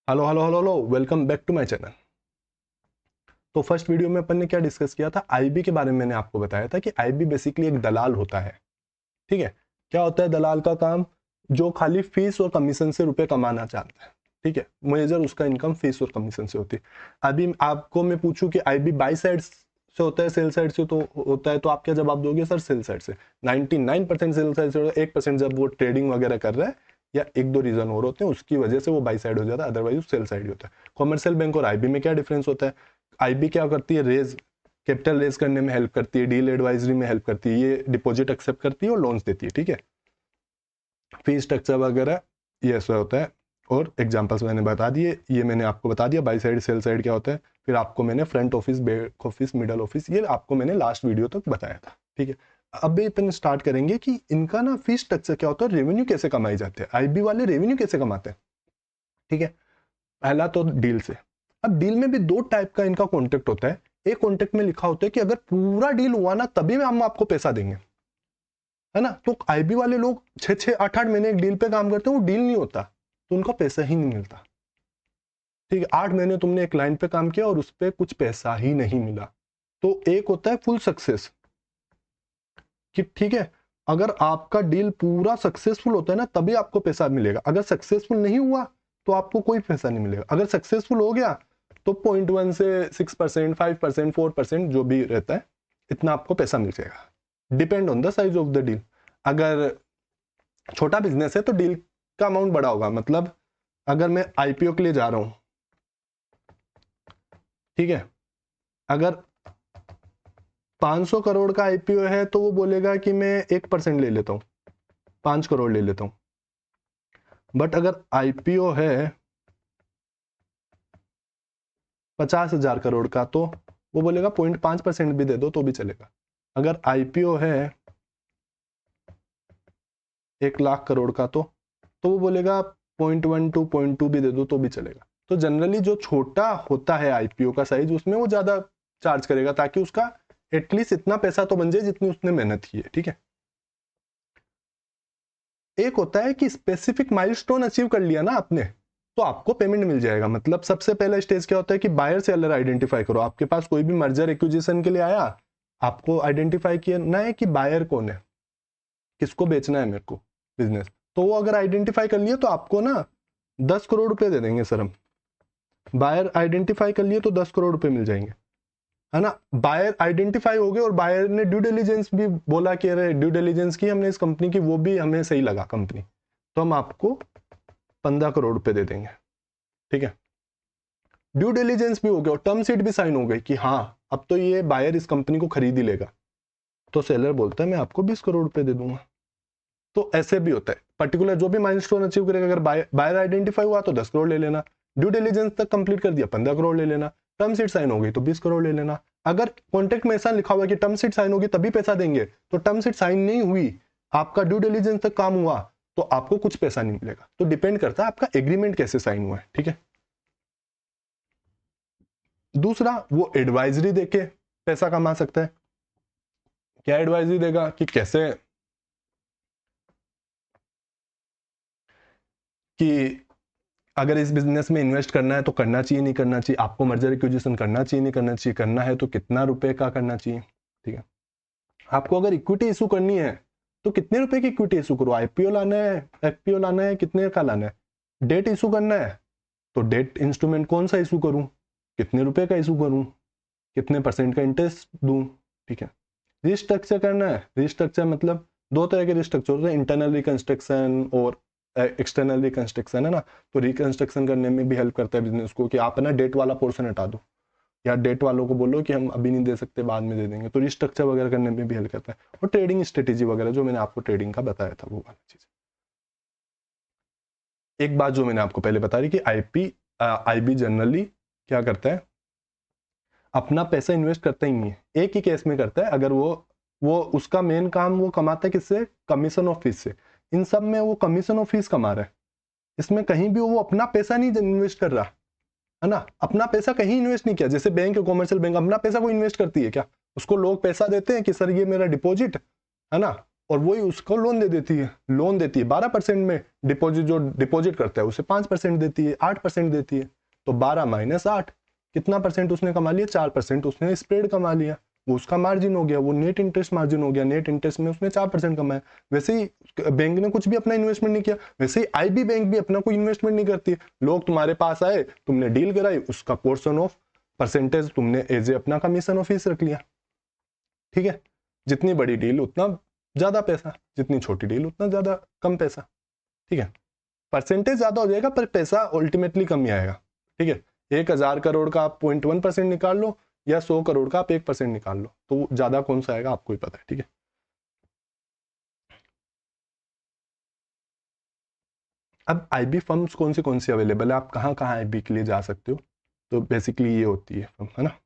Hello hello hello hello, welcome back to my channel. तो first video में अपन ने क्या डिस्कस किया था, आईबी के बारे में मैंने आपको बताया था कि आईबी बेसिकली एक दलाल होता है। ठीक है, क्या होता है दलाल का काम? जो खाली फीस और कमीशन से रुपए कमाना चाहता है। ठीक है, मेजर उसका इनकम फीस और कमीशन से होती है। अभी आपको मैं पूछूं कि आईबी बाई साइड से होता है सेल साइड से तो होता है, तो आप क्या जवाब दोगे? सर सेल साइड से। 99% सेल साइड से होता है, 1% जब वो ट्रेडिंग वगैरह कर रहा है या एक दो रीजन और होते हैं उसकी वजह से वो बाई साइड हो जाता है, अदरवाइज सेल साइड ही होता है। कॉमर्शियल बैंक और आईबी में क्या डिफरेंस होता है? आईबी क्या करती है? रेज कैपिटल रेज करने में हेल्प करती है, डील एडवाइजरी में हेल्प करती है, ये डिपॉजिट एक्सेप्ट करती है और लोन्स देती है। ठीक है, फी स्ट्रक्चर वगैरह ये ऐसा होता है। और एग्जांपल्स मैंने बता दिए, ये मैंने आपको बता दिया बाई साइड सेल साइड क्या होता है। फिर आपको मैंने front office, back office, middle office, ये आपको मैंने लास्ट वीडियो तक बताया था। ठीक है, अब अपन स्टार्ट करेंगे कि इनका ना फी स्ट्रक्चर क्या होता है, रेवेन्यू कैसे कमाई जाते हैं, आईबी वाले रेवेन्यू कैसे कमाते हैं। ठीक है, पहला तो डील से। अब डील में भी दो टाइप का इनका कॉन्ट्रैक्ट होता है। एक कॉन्ट्रैक्ट में लिखा होता है कि अगर पूरा डील हुआ ना तभी हम आपको पैसा देंगे, है ना। तो आईबी वाले लोग 6-6, 8-8 महीने एक डील पे काम करते हैं, वो डील नहीं होता तो उनका पैसा ही नहीं मिलता। ठीक है, 8 महीने तुमने एक लाइन पे काम किया और उस पर कुछ पैसा ही नहीं मिला। तो एक होता है फुल सक्सेस, कि ठीक है अगर आपका डील पूरा सक्सेसफुल होता है ना तभी आपको पैसा मिलेगा, अगर सक्सेसफुल नहीं हुआ तो आपको कोई पैसा नहीं मिलेगा। अगर सक्सेसफुल हो गया तो 0.1 से 6%, 5%, 4% जो भी रहता है इतना आपको पैसा मिल जाएगा, depend on the size of the deal. अगर छोटा बिजनेस है तो डील का अमाउंट बड़ा होगा। मतलब अगर मैं आईपीओ के लिए जा रहा हूं, ठीक है, अगर 500 करोड़ का आईपीओ है तो वो बोलेगा कि मैं 1% ले लेता हूं, 5 करोड़ ले लेता हूं। बट अगर आईपीओ है 50,000 करोड़ का तो वो बोलेगा 0.5% भी दे दो तो भी चलेगा। अगर आईपीओ है 1 लाख करोड़ का तो वो बोलेगा 0.1 टू 0.2 भी दे दो तो भी चलेगा। तो जनरली जो छोटा होता है आईपीओ का साइज उसमें वो ज्यादा चार्ज करेगा ताकि उसका एटलीस्ट इतना पैसा तो बन जाए जितनी उसने मेहनत की है। ठीक है, एक होता है कि स्पेसिफिक माइलस्टोन अचीव कर लिया ना आपने तो आपको पेमेंट मिल जाएगा। मतलब सबसे पहला स्टेज क्या होता है कि बायर सेलर आइडेंटिफाई करो। आपके पास कोई भी मर्जर एक्विजिशन के लिए आया, आपको आइडेंटिफाई करना है कि बायर कौन है, किसको बेचना है मेरे को बिजनेस। तो वो अगर आइडेंटिफाई कर लिए तो आपको ना 10 करोड़ रुपए दे देंगे सर हम। बायर आइडेंटिफाई कर लिए तो 10 करोड़ रुपए मिल जाएंगे, है ना। बायर आइडेंटिफाई हो गए और बायर ने ड्यू डिलीजेंस भी बोला कि अरे ड्यू डिलीजेंस की हमने इस कंपनी की, वो भी हमें सही लगा कंपनी, तो हम आपको 15 करोड़ रुपए दे देंगे। ठीक है, ड्यू डिलीजेंस भी हो गया और टर्म शीट भी साइन हो गई कि हाँ अब तो ये बायर इस कंपनी को खरीद ही लेगा, तो सेलर बोलता है मैं आपको 20 करोड़ रुपए दे दूंगा। तो ऐसे भी होता है, पर्टिकुलर जो भी माइलस्टोन अचीव करेगा, अगर बायर आइडेंटिफाई हुआ तो 10 करोड़ ले लेना, ड्यू डिलीजेंस तक कंप्लीट कर दिया 15 करोड़ ले लेना, टर्म शीट साइन हो गई तो 20 करोड़ ले लेना। अगर कॉन्ट्रैक्ट में ऐसा लिखा हुआ है कि टर्म शीट साइन होगी तभी पैसा देंगे, तो टर्म शीट साइन नहीं हुई, आपका ड्यू डिलीजेंस तक काम हुआ तो आपको कुछ पैसा नहीं मिलेगा। तो डिपेंड करता है आपका एग्रीमेंट कैसे साइन हुआ है। ठीक है, दूसरा वो एडवाइजरी देके पैसा कमा सकता है। क्या एडवाइजरी देगा कि कैसे, कि अगर इस बिजनेस में इन्वेस्ट करना है तो करना चाहिए नहीं करना चाहिए, आपको मर्जर एक्विजिशन करना चाहिए नहीं करना चाहिए, करना है तो कितना रुपए का करना चाहिए। ठीक है, आपको अगर इक्विटी इशू करनी है तो कितने रुपए की इक्विटी इशू करो, आईपीओ लाना है, एफपीओ लाना है, कितने का लाना है। डेट इशू करना है तो डेट इंस्ट्रूमेंट कौन सा इशू करूं, कितने रुपए का इशू करूं, कितने परसेंट का इंटरेस्ट दूं। ठीक है, रिस्ट्रक्चर करना है, रिस्ट्रक्चर मतलब दो तरह के रिस्ट्रक्चर होते हैं, इंटरनल रिकंस्ट्रक्शन और एक्सटर्नल रिकंस्ट्रक्शन, है ना। तो रिकंस्ट्रक्शन करने में भी हेल्प करता है बिजनेस को कि आप ना डेट वाला पोर्शन हटा दो या डेट वालों को बोलो कि हम अभी नहीं दे सकते बाद में दे देंगे, तो रिस्ट्रक्चर वगैरह करने में भी हेल्प करता है। और ट्रेडिंग स्ट्रेटेजी वगैरह जो मैंने आपको ट्रेडिंग का बताया था वो वाला चीज। एक बात जो मैंने आपको पहले बता रही कि आईबी जनरली क्या करता है, अपना पैसा इन्वेस्ट करता ही नहीं है, एक ही केस में करता है। अगर वो उसका मेन काम वो कमाता है किससे, कमीशन ऑफ फीस से। इन सब में वो कमीशन ऑफ फीस कमा रहा है, इसमें कहीं भी वो अपना पैसा नहीं इन्वेस्ट कर रहा, है ना। अपना पैसा कहीं इन्वेस्ट नहीं किया। जैसे बैंक, कॉमर्शियल बैंक अपना पैसा वो इन्वेस्ट करती है क्या? उसको लोग पैसा देते हैं कि सर ये मेरा डिपॉजिट, है ना, और वही उसको लोन दे देती है, लोन देती है 12% में, डिपॉजिट जो डिपॉजिट करता है उसे 5% देती है, 8% देती है। तो 12 माइनस 8 कितना परसेंट उसने कमा लिया? 4% उसने स्प्रेड कमा लिया, वो उसका मार्जिन हो गया, वो नेट इंटरेस्ट मार्जिन हो गया, नेट इंटरेस्ट में उसने 4% कमाया। वैसे ही बैंक ने कुछ भी अपना इन्वेस्टमेंट नहीं किया, वैसे ही आईबी बैंक भी अपना कोई इन्वेस्टमेंट नहीं करती है। लोग तुम्हारे पास आए, तुमने डील कराई, उसका पोर्शन ऑफ परसेंटेज तुमने एज ए अपना कमीशन ऑफ फीस रख लिया, ठीक है। जितनी बड़ी डील उतना ज्यादा पैसा, जितनी छोटी डील उतना ज्यादा कम पैसा, ठीक है। परसेंटेज ज्यादा हो जाएगा पर पैसा अल्टीमेटली कम ही आएगा, ठीक है। 1000 करोड़ का आप 0.1% निकाल लो या 100 करोड़ का आप 1% निकाल लो, तो ज्यादा कौन सा आएगा आपको ही पता है, ठीक है। अब आईबी फर्म्स कौन सी अवेलेबल है, आप कहाँ कहाँ आईबी के लिए जा सकते हो, तो बेसिकली ये होती है फर्म, है ना।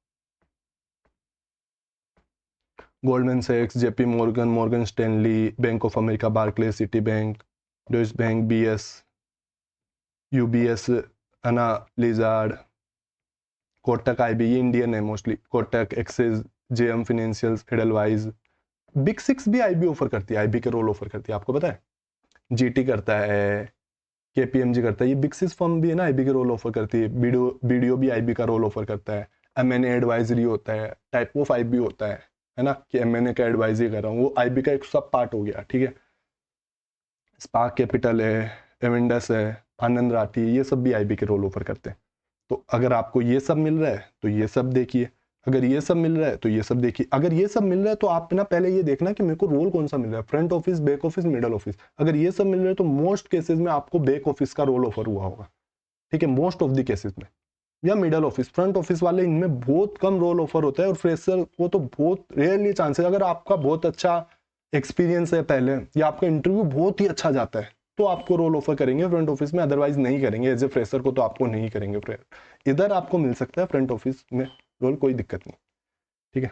गोल्डमैन सैक्स, JP Morgan, Morgan Stanley, Bank of America, Barclays, Citibank, Deutsche Bank, BS, UBS, अना लिजार्ड, कोटक आईबी, ये इंडियन है mostly, Kotak, Axis, JM Financial, Edelweiss. Big 6 भी आईबी ऑफर करती है, आईबी के रोल ऑफर करती है, आपको पता है। जीटी करता है, केपीएमजी करता है, ये बिग 6 फर्म भी है ना, आईबी के रोल ऑफर करती है। बीडीओ भी आईबी का रोल ऑफर करता है। एमएनए एडवाइजरी होता है, टाइप ऑफ आईबी होता है ना, कि एमएनए का एडवाइजरी कर रहा हूँ, वो आईबी का एक सब पार्ट हो गया, ठीक है। स्पार्क कैपिटल है, एवेंडस है, आनंद राठी, ये सब भी आईबी के रोल ऑफर करते हैं। तो अगर आपको ये सब मिल रहा है तो ये सब देखिए, अगर ये सब मिल रहा है तो ये सब देखिए। अगर ये सब मिल रहा है तो आप ना पहले ये देखना कि मेरे को रोल कौन सा मिल रहा है, front office, back office, middle office. अगर ये सब मिल रहा है तो मोस्ट केसेस में आपको बैक ऑफिस का रोल ऑफर हुआ होगा, ठीक है, मोस्ट ऑफ द केसेस में। या मिडल ऑफिस, फ्रंट ऑफिस वाले इनमें बहुत कम रोल ऑफर होता है, और फ्रेशर को तो बहुत रेयरली चांस है। अगर आपका बहुत अच्छा एक्सपीरियंस है पहले, या आपका इंटरव्यू बहुत ही अच्छा जाता है, तो आपको रोल ऑफर करेंगे फ्रंट ऑफिस में, अदरवाइज नहीं करेंगे। एज ए फ्रेशर को तो आपको नहीं करेंगे। इधर आपको मिल सकता है फ्रंट ऑफिस में रोल, कोई दिक्कत नहीं, ठीक है।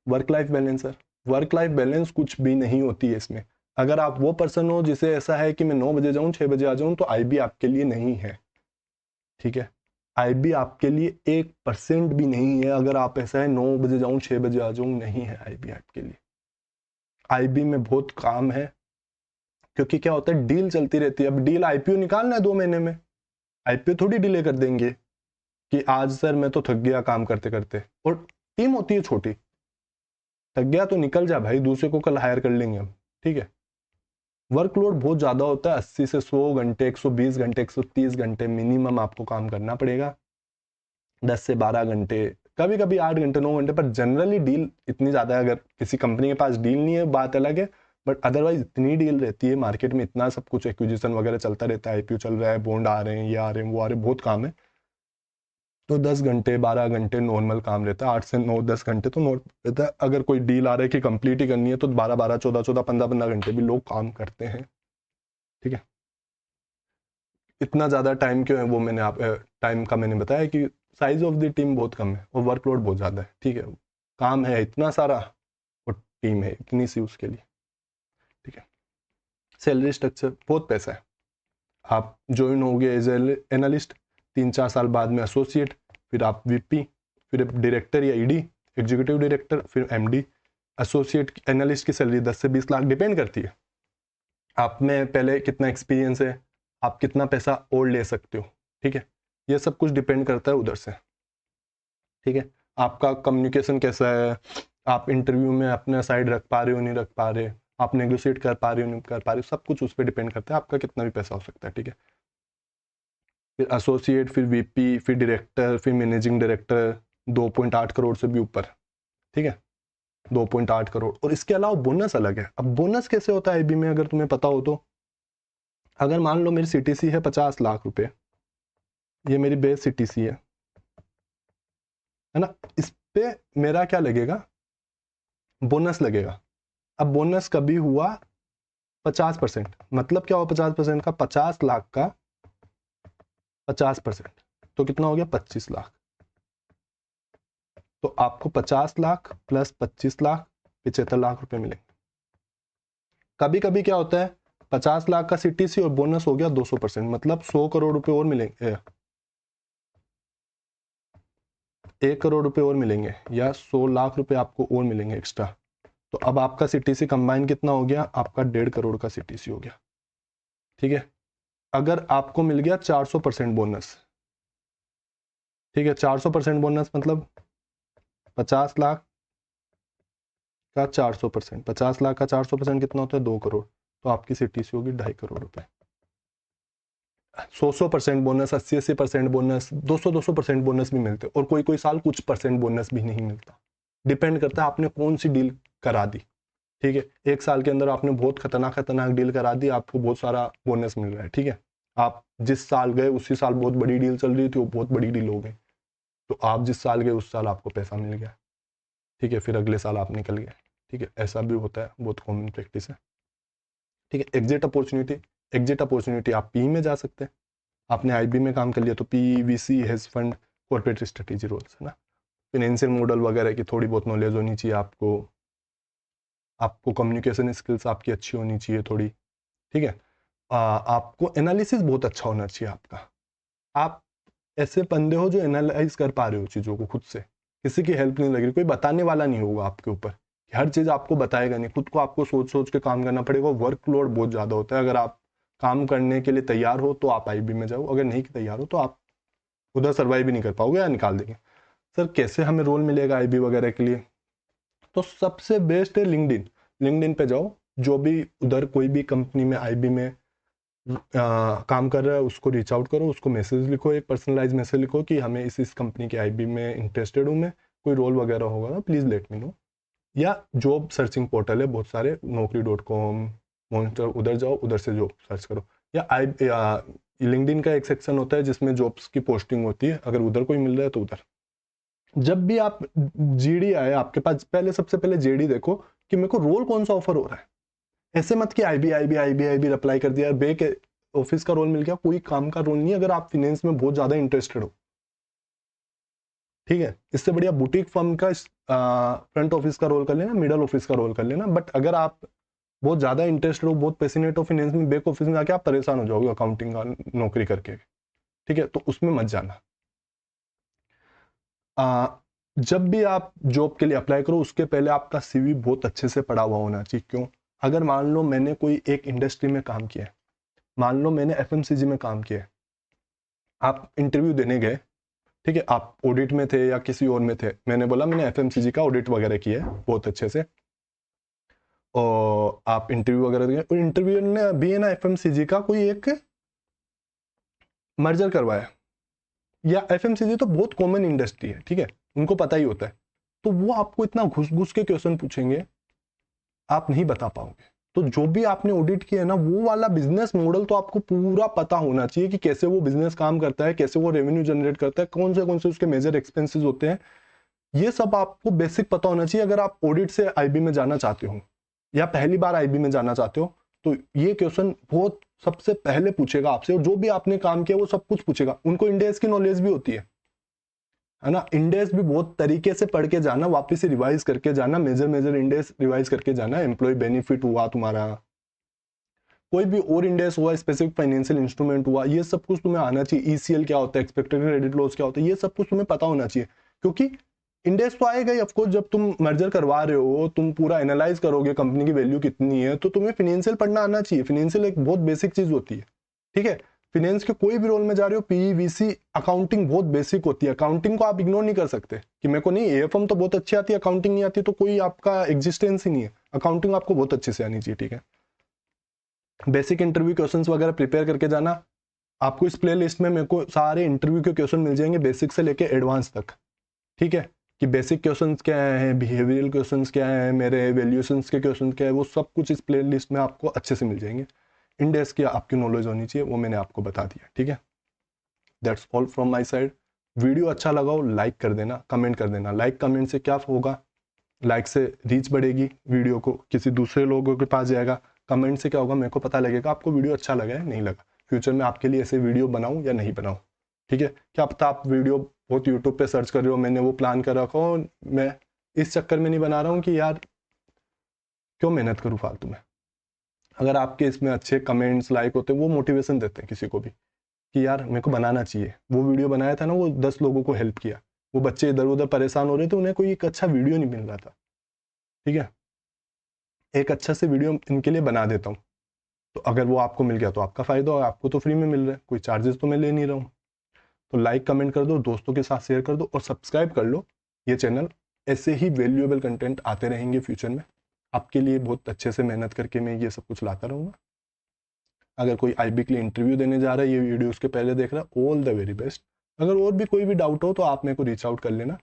Work life balance sir, work life balance कुछ भी नहीं होती है इसमें। अगर आप वो पर्सन हो जिसे ऐसा है कि मैं 9 बजे जाऊं 6 बजे आ जाऊं, तो आईबी आपके लिए नहीं है, ठीक है। आईबी आपके लिए 1% भी नहीं है। अगर आप ऐसा है 9 बजे जाऊं 6 बजे आ जाऊं, नहीं है आईबी आपके लिए। आईबी में बहुत काम है, क्योंकि क्या होता है, डील चलती रहती है। अब डील आईपीओ निकालना है 2 महीने में, आईपीओ थोड़ी डिले कर देंगे कि आज सर मैं तो थक गया काम करते करते, और टीम होती है छोटी, थक गया तो निकल जा भाई, दूसरे को कल हायर कर लेंगे हम, ठीक है। वर्कलोड बहुत ज्यादा होता है, 80 से 100 घंटे, 120 घंटे, 130 घंटे मिनिमम आपको काम करना पड़ेगा, 10 से 12 घंटे, कभी कभी 8 घंटे 9 घंटे, पर जनरली डील इतनी ज्यादा है। अगर किसी कंपनी के पास डील नहीं है बात अलग है, बट अदरवाइज इतनी डील रहती है मार्केट में, इतना सब कुछ एक्विजिशन वगैरह चलता रहता है, आईपीओ चल रहा है, बॉन्ड आ रहे हैं, ये आ रहे हैं, वो आ रहे हैं, बहुत काम है। तो 10 घंटे 12 घंटे नॉर्मल काम रहता है, 8 से 9 10 घंटे तो नॉर्मल रहता है। अगर कोई डील आ रहा है कि कंप्लीट ही करनी है, तो 12 12 14 14 15 15 घंटे भी लोग काम करते हैं, ठीक है। इतना ज़्यादा टाइम क्यों है वो मैंने आप टाइम का मैंने बताया कि साइज ऑफ द टीम बहुत कम है और वर्कलोड बहुत ज़्यादा है, ठीक है। काम है इतना सारा और टीम है इतनी सी उसके लिए, ठीक है। सैलरी स्ट्रक्चर, बहुत पैसा है। आप ज्वाइन हो गए एज एनालिस्ट, 3-4 साल बाद में एसोसिएट, फिर आप वीपी, फिर डायरेक्टर या ईडी, एग्जीक्यूटिव डायरेक्टर, फिर एमडी। एसोसिएट एनालिस्ट की सैलरी 10 से 20 लाख डिपेंड करती है आप में पहले कितना एक्सपीरियंस है, आप कितना पैसा और ले सकते हो, ठीक है। ये सब कुछ डिपेंड करता है उधर से, ठीक है। आपका कम्युनिकेशन कैसा है, आप इंटरव्यू में अपना साइड रख पा रहे हो नहीं रख पा रहे, आप नेगोशिएट कर पा रहे हो नहीं कर पा रहे, सब कुछ उस पर डिपेंड करता है, आपका कितना भी पैसा हो सकता है, ठीक है। फिर एसोसिएट, फिर वीपी, फिर डायरेक्टर, फिर मैनेजिंग डायरेक्टर, 2.8 करोड़ से भी ऊपर, ठीक है, 2.8 करोड़। और इसके अलावा बोनस अलग है। अब बोनस कैसे होता है आईबी में, अगर तुम्हें पता हो तो, अगर मान लो मेरी सीटीसी है 50 लाख रुपए, ये मेरी बेस सीटीसी है ना, इस पे मेरा क्या लगेगा, बोनस लगेगा। अब बोनस कभी हुआ 50%, मतलब क्या हुआ 50% का, 50 लाख का 50%, तो कितना हो गया 25 लाख। तो आपको 50 लाख प्लस 25 लाख 75 लाख रुपए मिलेंगे। कभी कभी क्या होता है, 50 लाख का सीटीसी और बोनस हो गया 200%, मतलब 100 करोड़ रुपए और मिलेंगे, 1 करोड़ रुपए और मिलेंगे, या 100 लाख रुपए आपको और मिलेंगे एक्स्ट्रा, तो अब आपका CTC कंबाइन कितना हो गया, आपका 1.5 करोड़ का CTC हो गया। ठीक है, अगर आपको मिल गया 400% बोनस, ठीक है, 400% बोनस मतलब 50 लाख का 400%, 50 लाख का 400% कितना होता है, 2 करोड़। तो आपकी CTC होगी 2.5 करोड़ रुपए। 100% बोनस, 80% बोनस, 200% बोनस भी मिलते, और कोई कोई साल कुछ परसेंट बोनस भी नहीं मिलता। डिपेंड करता है आपने कौन सी डील करा दी। ठीक है, एक साल के अंदर आपने बहुत खतरनाक डील करा दी, आपको बहुत सारा बोनस मिल रहा है। ठीक है, आप जिस साल गए उसी साल बहुत बड़ी डील चल रही थी, वो बहुत बड़ी डील हो गई, तो आप जिस साल गए उस साल आपको पैसा मिल गया। ठीक है, फिर अगले साल आप निकल गए। ठीक है, ऐसा भी होता है, बहुत कॉमन प्रैक्टिस है। ठीक है, एग्जिट अपॉर्चुनिटी आप पी में जा सकते हैं। आपने IB में काम कर लिया तो P, VC, hedge fund, corporate strategy roles है ना। फाइनेंशियल मॉडल वगैरह की थोड़ी बहुत नॉलेज होनी चाहिए आपको। आपको कम्युनिकेशन स्किल्स आपकी अच्छी होनी चाहिए थोड़ी। ठीक है, आपको एनालिसिस बहुत अच्छा होना चाहिए आपका। आप ऐसे बंदे हो जो एनालाइज कर पा रहे हो चीज़ों को खुद से, किसी की हेल्प नहीं लग रही, कोई बताने वाला नहीं होगा आपके ऊपर, हर चीज़ आपको बताएगा नहीं, खुद को आपको सोच सोच के काम करना पड़ेगा। वर्कलोड बहुत ज़्यादा होता है। अगर आप काम करने के लिए तैयार हो तो आप IB में जाओ, अगर नहीं तैयार हो तो आप उधर सर्वाइव भी नहीं कर पाओगे या निकाल देंगे। सर कैसे हमें रोल मिलेगा IB वगैरह के लिए, तो सबसे बेस्ट है लिंक्डइन पे जाओ। जो भी उधर कोई भी कंपनी में IB में काम कर रहा है उसको रीच आउट करो, उसको मैसेज लिखो, एक पर्सनलाइज मैसेज लिखो कि हमें इस कंपनी के IB में इंटरेस्टेड हूँ मैं, कोई रोल वगैरह होगा ना प्लीज़ लेट मी नो। या जॉब सर्चिंग पोर्टल है बहुत सारे, Naukri.com, मॉनिटर, उधर जाओ, उधर से जॉब सर्च करो। या लिंक्डइन का एक सेक्शन होता है जिसमें जॉब्स की पोस्टिंग होती है, अगर उधर कोई मिल रहा है तो उधर। जब भी आप GD आए आपके पास, पहले सबसे पहले JD देखो कि मेरे को रोल कौन सा ऑफर हो रहा है। ऐसे मत कि IB अप्लाई कर दिया, बेक ऑफिस का रोल मिल गया, कोई काम का रोल नहीं अगर आप फाइनेंस में बहुत ज्यादा इंटरेस्टेड हो। ठीक है, इससे बढ़िया बुटीक फर्म का फ्रंट ऑफिस का रोल कर लेना, मिडल ऑफिस का रोल कर लेना। बट अगर आप बहुत ज्यादा इंटरेस्टेड हो, बहुत पैशनेट हो फाइनेंस में, बैक ऑफिस में जाके आप परेशान हो जाओगे अकाउंटिंग का नौकरी करके। ठीक है, तो उसमें मत जाना। जब भी आप जॉब के लिए अप्लाई करो उसके पहले आपका CV बहुत अच्छे से पढ़ा हुआ होना चाहिए। क्यों? अगर मान लो मैंने कोई एक इंडस्ट्री में काम किया है, मान लो मैंने FMCG में काम किया है, आप इंटरव्यू देने गए, ठीक है, आप ऑडिट में थे या किसी और में थे, मैंने बोला मैंने FMCG का ऑडिट वगैरह किया है बहुत अच्छे से, और आप इंटरव्यू वगैरह दिए, और इंटरव्यू ने भी है ना FMCG का कोई एक मर्जर करवाया, या FMCG तो बहुत कॉमन इंडस्ट्री है, ठीक है, उनको पता ही होता है, तो वो आपको इतना घुस घुस के क्वेश्चन पूछेंगे, आप नहीं बता पाओगे। तो जो भी आपने ऑडिट किया है ना, वो वाला बिजनेस मॉडल तो आपको पूरा पता होना चाहिए कि कैसे वो बिजनेस काम करता है, कैसे वो रेवेन्यू जनरेट करता है, कौन से उसके मेजर एक्सपेंसेस होते हैं, ये सब आपको बेसिक पता होना चाहिए। अगर आप ऑडिट से IB में जाना चाहते हो या पहली बार IB में जाना चाहते हो, तो ये क्वेश्चन बहुत सबसे पहले पूछेगा आपसे, और जो भी आपने काम किया वो सब कुछ पूछेगा। उनको इंडेक्स की नॉलेज भी होती है ना, इंडेक्स भी बहुत तरीके से पढ़ के जाना, वापस से रिवाइज करके जाना, मेजर इंडेक्स रिवाइज करके जाना, एम्प्लॉय बेनिफिट हुआ तुम्हारा, कोई भी और इंडेक्स हुआ, स्पेसिफिक फाइनेंशियल इंस्ट्रूमेंट हुआ, ये सब कुछ तुम्हें आना चाहिए। ECL क्या होता है, एक्सपेक्टेड क्रेडिट लॉस क्या होता है, ये सब कुछ तुम्हें पता होना चाहिए। क्योंकि इंडेक्स तो आएगा ही ऑफकोर्स, जब तुम मर्जर करवा रहे हो, तुम पूरा एनालाइज करोगे कंपनी की वैल्यू कितनी है, तो तुम्हें फाइनेंशियल पढ़ना आना चाहिए। फाइनेंशियल एक बहुत बेसिक चीज होती है। ठीक है, फाइनेंस के कोई भी रोल में जा रहे हो, PE, VC, अकाउंटिंग बहुत बेसिक होती है। अकाउंटिंग को आप इग्नोर नहीं कर सकते कि मेरे को नहीं AFM तो बहुत अच्छी आती है, अकाउंटिंग नहीं आती, तो कोई आपका एग्जिस्टेंस ही नहीं है। अकाउंटिंग आपको बहुत अच्छे से आनी चाहिए। ठीक है, बेसिक इंटरव्यू क्वेश्चंस वगैरह प्रिपेयर करके जाना। आपको इस प्ले लिस्ट में मेरे को सारे इंटरव्यू के क्वेश्चन मिल जाएंगे, बेसिक से लेके एडवांस तक। ठीक है, कि बेसिक क्वेश्चंस क्या है, बिहेवियरल क्वेश्चंस क्या है, मेरे वैल्यूएशंस के क्वेश्चन क्या है, वो सब कुछ इस प्ले लिस्ट में आपको अच्छे से मिल जाएंगे। इंडेक्स की आपकी नॉलेज होनी चाहिए, वो मैंने आपको बता दिया। ठीक है, that's all from my side. Video अच्छा लगा हो लाइक कर देना, कमेंट कर देना। लाइक कमेंट से क्या होगा, लाइक से रीच बढ़ेगी, वीडियो को किसी दूसरे लोगों के पास जाएगा। कमेंट से क्या होगा, मेरे को पता लगेगा आपको वीडियो अच्छा लगा है नहीं लगा, फ्यूचर में आपके लिए ऐसे वीडियो बनाऊं या नहीं बनाऊं। ठीक है, क्या पता आप वीडियो बहुत यूट्यूब पे सर्च कर रहे हो, मैंने वो प्लान कर रखा हो, मैं इस चक्कर में नहीं बना रहा हूँ कि यार क्यों मेहनत करूँ फालतू में। अगर आपके इसमें अच्छे कमेंट्स लाइक होते हैं, वो मोटिवेशन देते हैं किसी को भी कि यार मेरे को बनाना चाहिए। वो वीडियो बनाया था ना, वो 10 लोगों को हेल्प किया, वो बच्चे इधर उधर परेशान हो रहे थे, उन्हें कोई एक अच्छा वीडियो नहीं मिल रहा था। ठीक है, एक अच्छा से वीडियो इनके लिए बना देता हूँ। तो अगर वो आपको मिल गया तो आपका फ़ायदा, और आपको तो फ्री में मिल रहा है, कोई चार्जेस तो मैं ले नहीं रहा हूँ। तो लाइक कमेंट कर दो, दोस्तों के साथ शेयर कर दो और सब्सक्राइब कर लो ये चैनल। ऐसे ही वैल्यूएबल कंटेंट आते रहेंगे फ्यूचर में आपके लिए, बहुत अच्छे से मेहनत करके मैं ये सब कुछ लाता रहूँगा। अगर कोई आईबी के लिए इंटरव्यू देने जा रहा है, ये वीडियो उसके पहले देख रहा है, ऑल द वेरी बेस्ट। अगर और भी कोई भी डाउट हो तो आप मेरे को रीच आउट कर लेना।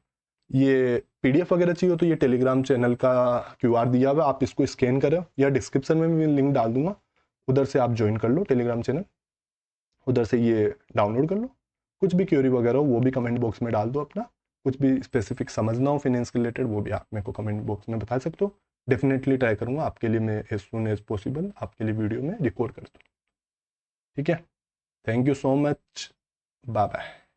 ये पीडीएफ वगैरह चाहिए हो तो ये टेलीग्राम चैनल का क्यूआर दिया हुआ है, आप इसको स्कैन करें या डिस्क्रिप्शन में भी लिंक डाल दूंगा, उधर से आप ज्वाइन कर लो टेलीग्राम चैनल, उधर से ये डाउनलोड कर लो। कुछ भी क्वेरी वगैरह हो वो भी कमेंट बॉक्स में डाल दो अपना, कुछ भी स्पेसिफिक समझना हो फाइनेंस के रिलेटेड वो भी आप मेरे को कमेंट बॉक्स में बता सकते हो। डेफिनेटली ट्राई करूँगा आपके लिए, मैं एज सुन एज पॉसिबल आपके लिए वीडियो में रिकॉर्ड कर दूँ। ठीक है, thank you so much, bye bye.